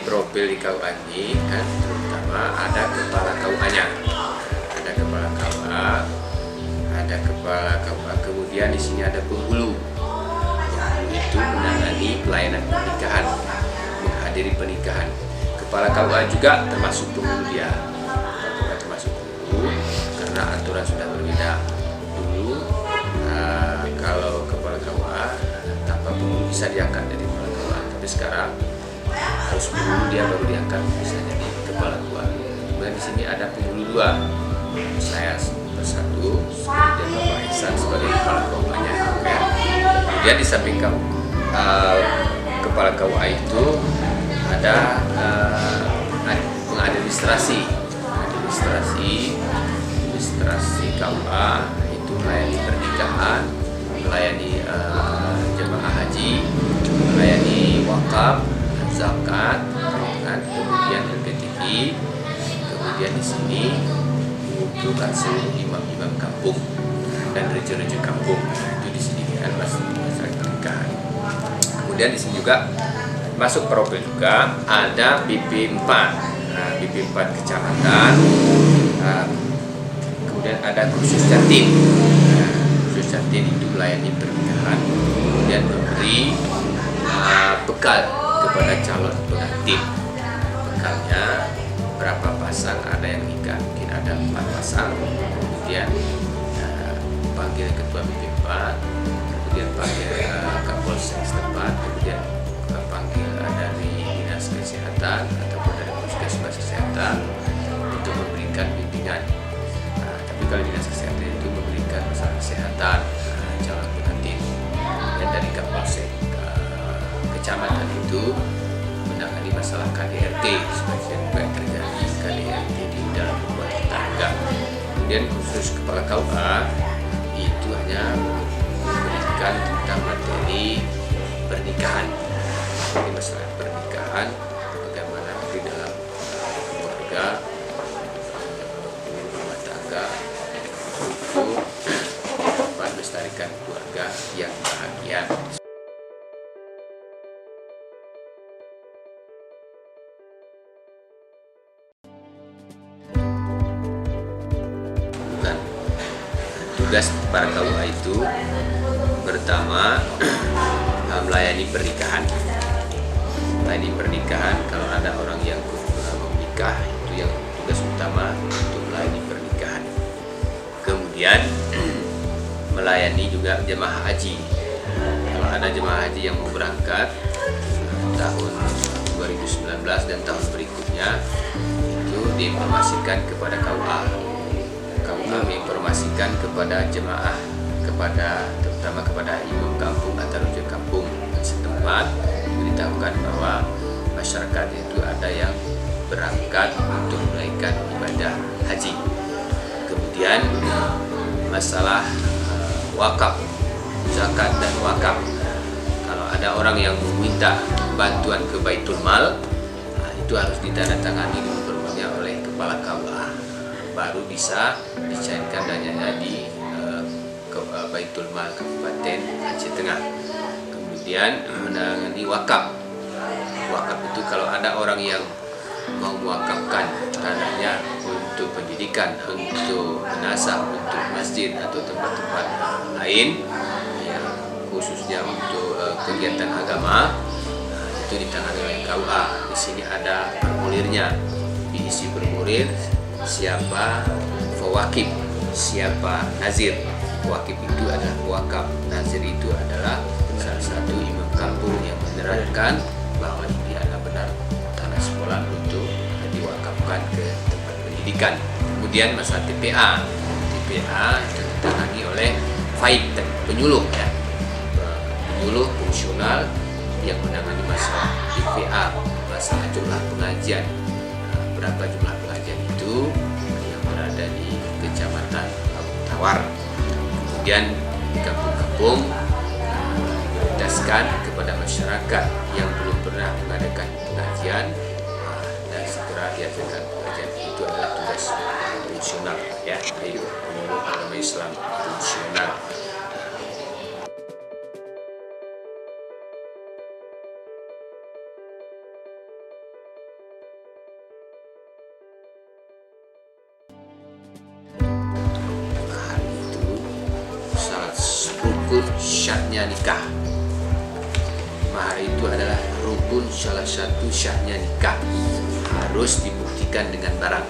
profil di KUA ini kan terutama ada kepala KUA-nya, ada kepala KUA, ada kepala KUA, kemudian di sini ada penghulu. Penghulu itu menangani pelayanan pernikahan, menghadiri pernikahan. Kepala KUA juga termasuk penghulu dia, termasuk penghulu karena aturan sudah berbeda. Dulu kalau kepala KUA tanpa penghulu bisa diangkat dari kepala KUA, tapi sekarang harus penghulu dia baru diangkat bisa jadi kepala KUA. Kemudian di sini ada penghulu dua, saya bersatu, kemudian Bapak Ihsan sebagai kepala KUA-nya. Kemudian di samping kepala KUA itu ada pengadministrasi KUA itu melayani pernikahan, melayani jemaah haji, melayani wakaf, zakat, kan, kemudian LPTI, kemudian di sini mengumpulkan seluruh imam-imam kampung dan reja-reja kampung. Itu di sini kan masalah pernikahan. Kemudian di sini juga masuk profil juga ada BP 4, BP 4 kecamatan, kemudian ada khusus Jatim. Khusus Jatim itu melayani pernikahan, kemudian memberi bekal kepada calon pengantin. Bekalnya berapa pasang, ada yang nikah mungkin ada 4 pasang, kemudian panggil ketua BP 4, kemudian panggil Kapolsek setempat, kemudian panggil dari dinas kesehatan ataupun dari puskesmas kesehatan untuk memberikan bimbingan. Tapi kalau dinas kesehatan itu memberikan masalah kesehatan calon pengantin. Dan dari Kapolsek kecamatan itu menangani masalah KDRT, sebagian yang terjadi KDRT di dalam rumah tangga. Kemudian khusus kepala KUA itu hanya memberikan tentang materi pernikahan. Ini masalah pernikahan, bagaimana di dalam keluarga, rumah tangga untuk melestarikan keluarga yang bahagia. Tugas para KUA itu pertama melayani pernikahan. Melayani pernikahan, kalau ada orang yang mau menikah itu yang tugas utama untuk melayani pernikahan. Kemudian melayani juga jemaah haji. Kalau ada jemaah haji yang mau berangkat tahun 2019 dan tahun berikutnya itu diinformasikan kepada KUA. KUA menginformasikan kepada jemaah, terutama kepada imam kampung atau rujuk kampung setempat, diberitahukan bahwa masyarakat itu ada yang berangkat untuk menunaikan ibadah haji. Kemudian masalah wakaf, zakat dan wakaf. Kalau ada orang yang meminta bantuan ke Baitul Mal, itu harus ditandatangani formalnya oleh kepala KUA, baru bisa dicairkan dananya di Baitul Mal Kabupaten Aceh Tengah. Kemudian menangani wakaf. Wakaf itu kalau ada orang yang mau mewakafkan tanahnya untuk pendidikan, untuk menasah, untuk masjid atau tempat-tempat lain, yang khususnya untuk kegiatan agama, itu ditangani oleh KUA. Di sini ada formulirnya, diisi formulir siapa fawakif, siapa nazir. Wakif itu adalah wakaf, nazir itu adalah salah satu imam kampung yang menerangkan bahwa ini adalah benar tanah sekolah untuk diwakafkan ke tempat pendidikan. Kemudian masalah TPA itu ditangani oleh FAID, penyuluh ya, penyuluh fungsional yang menangani masalah TPA, masalah jumlah pengajian, berapa jumlah pengajian itu yang berada di Kecamatan Abu Tawar. Kemudian di kampung-kampung prioritaskan kepada masyarakat yang belum pernah mengadakan pengajian dan segera diadakan pengajian. Itu adalah tugas fungsional ya, dari penyuluh agama Islam fungsional. syartnya nikah. Mahar itu adalah rukun salah satu syartnya nikah. Harus dibuktikan dengan barang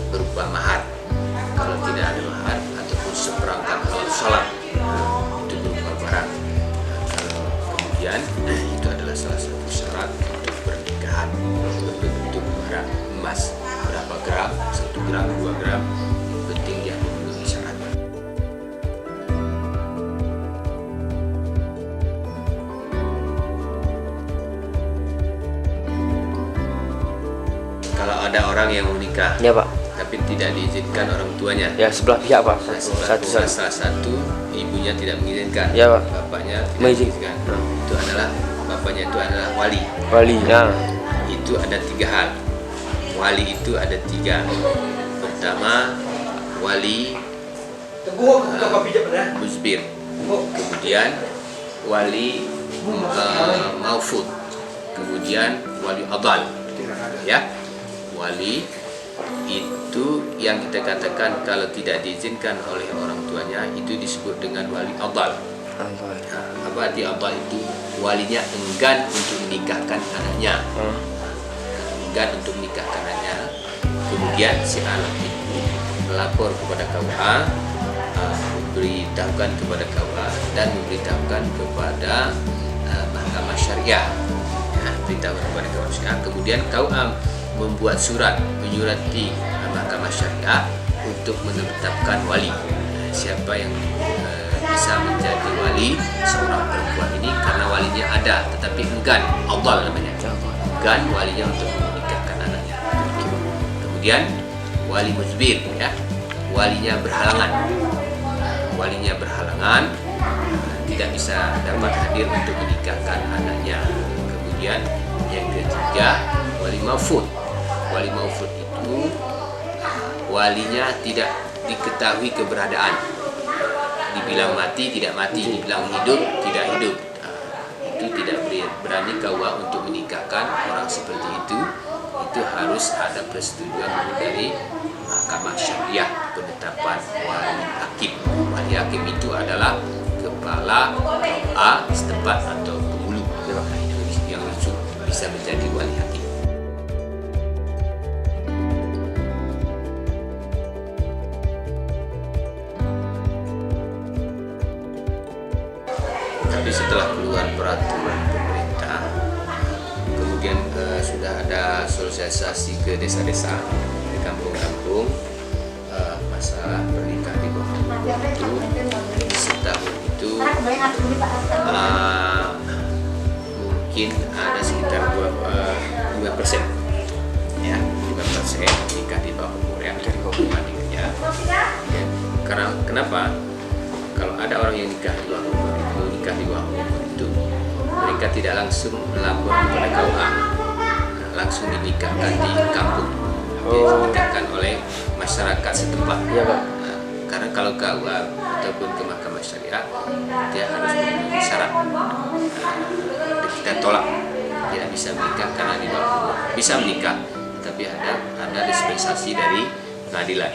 berupa mahar. Kalau tidak ada mahar ataupun seperangkat alat sholat, itu berupa barang. Kalau kemudian itu adalah salah satu syarat untuk pernikahan, berbentuk barang emas. Berapa gram? 1 gram, 2 gram, yang penting dia memenuhi syarat. Kalau ada orang yang mau nikah, Ya Pak. tapi tidak diizinkan orang tuanya, Ya sebelah pihak Pak. salah satu ibunya tidak mengizinkan, Ya, Pak. bapaknya tidak Mengizinkan. mengizinkan, itu adalah bapaknya itu adalah wali. Wali. Nah. Itu ada 3 hal. Wali itu ada 3. Pertama, wali muzbir. Kemudian wali maufud. Kemudian wali adal. Ya, wali itu yang kita katakan kalau tidak diizinkan oleh orang tuanya itu disebut dengan wali adal. Apa arti adal itu? Walinya enggan untuk menikahkan anaknya. Enggan untuk menikahkan anaknya. Kemudian si anak itu melapor kepada KUA, memberitahukan kepada KUA dan memberitahukan kepada mahkamah syariah. Ya, beritahu kepada KUA syariah. Kemudian KUA membuat surat menyurati mahkamah syariah untuk menetapkan wali. Siapa yang bisa menjadi wali seorang perempuan ini karena walinya ada tetapi enggan, adal namanya. Enggan walinya untuk menikahkan anaknya. Kemudian wali muzbir, ya, walinya berhalangan. Walinya berhalangan, tidak bisa dapat hadir untuk menikahkan anaknya. Kemudian yang ketiga, wali maufud. Wali maufud itu walinya tidak diketahui keberadaan. Dibilang mati tidak mati, dibilang hidup tidak hidup. Itu tidak berani KUA untuk menikahkan orang seperti itu. Itu harus ada persetujuan dari mahkamah syariah, penetapan wali hakim. Wali hakim itu adalah kepala KUA setempat atau penghulu yang bisa menjadi wali hakim. Tapi setelah keluar peraturan pemerintah, kemudian sudah ada sosialisasi ke desa-desa, di kampung-kampung, masalah pernikahan di bawah umur itu setahun itu mungkin ada sekitar 5%, ya, 5% nikah di bawah umur yang dari perbandingannya. Karena kenapa? Kalau ada orang yang nikah di bawah umur itu mereka tidak langsung melapor kepada KUA, langsung dinikahkan di kampung, dinikahkan oleh masyarakat setempat. Ya Pak. Karena kalau KUA ataupun ke mahkamah syariah dia harus memenuhi syarat. Kita tolak, tidak bisa menikah karena di bawah umur. Bisa menikah, tapi ada dispensasi dari pengadilan,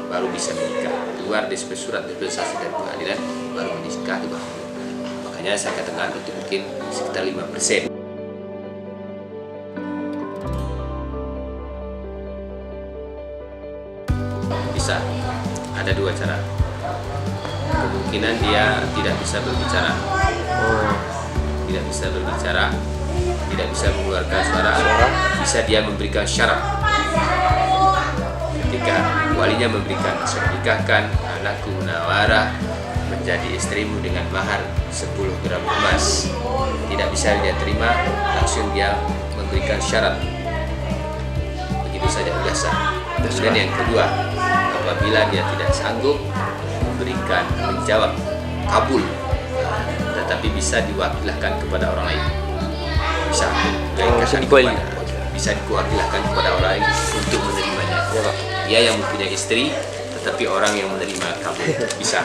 baru bisa menikah. Keluar surat dispensasi dari pengadilan baru menikah di bawah umur. Makanya saya katakan itu mungkin sekitar 5%. Bisa, ada 2 cara. Kemungkinan dia tidak bisa berbicara, tidak bisa berbicara, tidak bisa mengeluarkan suara. Bisa dia memberikan syarat. Ketika walinya memberikan, saya nikahkan anakku Munawarah menjadi istrimu dengan mahar 10 gram emas. Tidak bisa dia terima, langsung dia memberikan syarat. Begitu saja biasa. Dan yang kedua, apabila dia tidak sanggup menjawab kabul, tetapi bisa diwakilkan kepada orang lain. Bisa diwakilkan kepada orang lain untuk menerimanya. Dia yang mempunyai istri, tetapi orang yang menerima kabul bisa.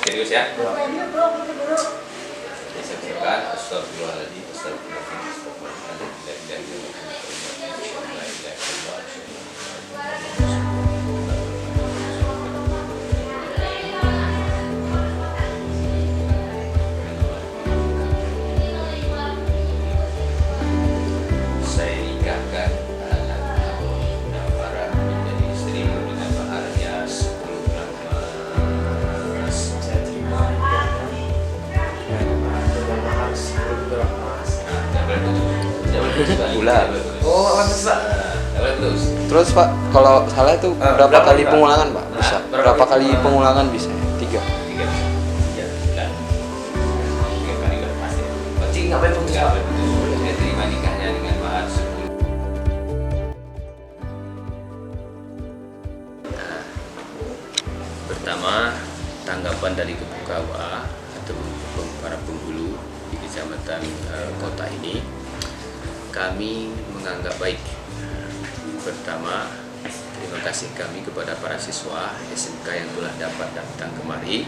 Serius ya? Saya astagfirullahaladzim, astagfirullahaladzim, Bulat. Oh, langsung Pak. Terus. Terus Pak, kalau salah itu berapa kali Pak? pengulangan Pak? Bisa. Berapa kali pengulangan bisa? 3. 3 bulan. 3 kali udah pasti. Cing ngapain putus Pak? Dia terima nikahnya dengan mahar 10. Nah, pertama tanggapan dari KUA atau para penghulu di kecamatan kota ini, kami menganggap baik. Pertama, terima kasih kami kepada para siswa SMK yang telah dapat datang kemari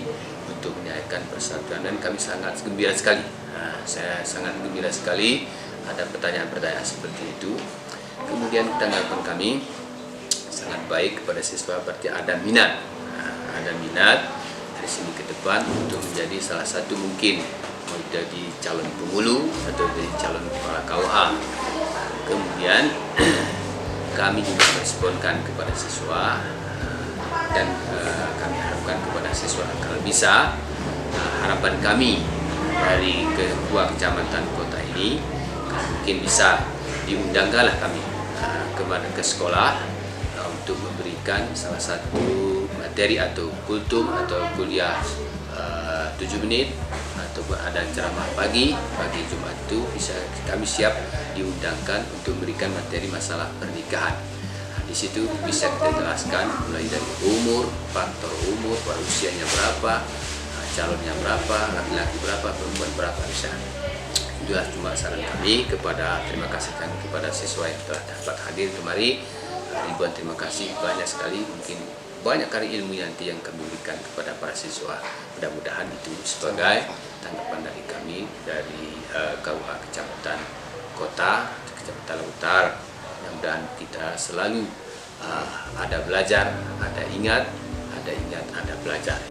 untuk menyayangkan persatuan, dan kami sangat gembira sekali. Saya sangat gembira sekali ada pertanyaan-pertanyaan seperti itu. Kemudian tanggapan kami sangat baik kepada siswa, berarti ada minat. Ada minat dari sini ke depan untuk menjadi salah satu mungkin mau jadi calon penghulu atau jadi calon kepala KUA. Kemudian kami juga meresponkan kepada siswa dan kami harapkan kepada siswa kalau bisa, harapan kami dari kedua kecamatan kota ini mungkin bisa diundangkanlah kami ke sekolah untuk memberikan salah satu materi atau kultum atau kuliah 7 menit atau ada ceramah pagi Jumat itu bisa kami siap diundangkan untuk memberikan materi masalah pernikahan. Di situ bisa kita jelaskan mulai dari umur, faktor umur, usianya berapa, calonnya berapa, laki-laki berapa, perempuan berapa, bisa. Itulah cuma saran kami terima kasih kami kepada siswa yang telah dapat hadir kemari. Ribuan terima kasih, banyak sekali, mungkin banyak kali ilmu nanti yang kami berikan kepada para siswa. Mudah-mudahan itu sebagai tanggapan dari kami dari KUA Kecamatan Kota, Kecamatan Lautar. Mudah-mudahan kita selalu ada belajar, ada ingat, ada belajar.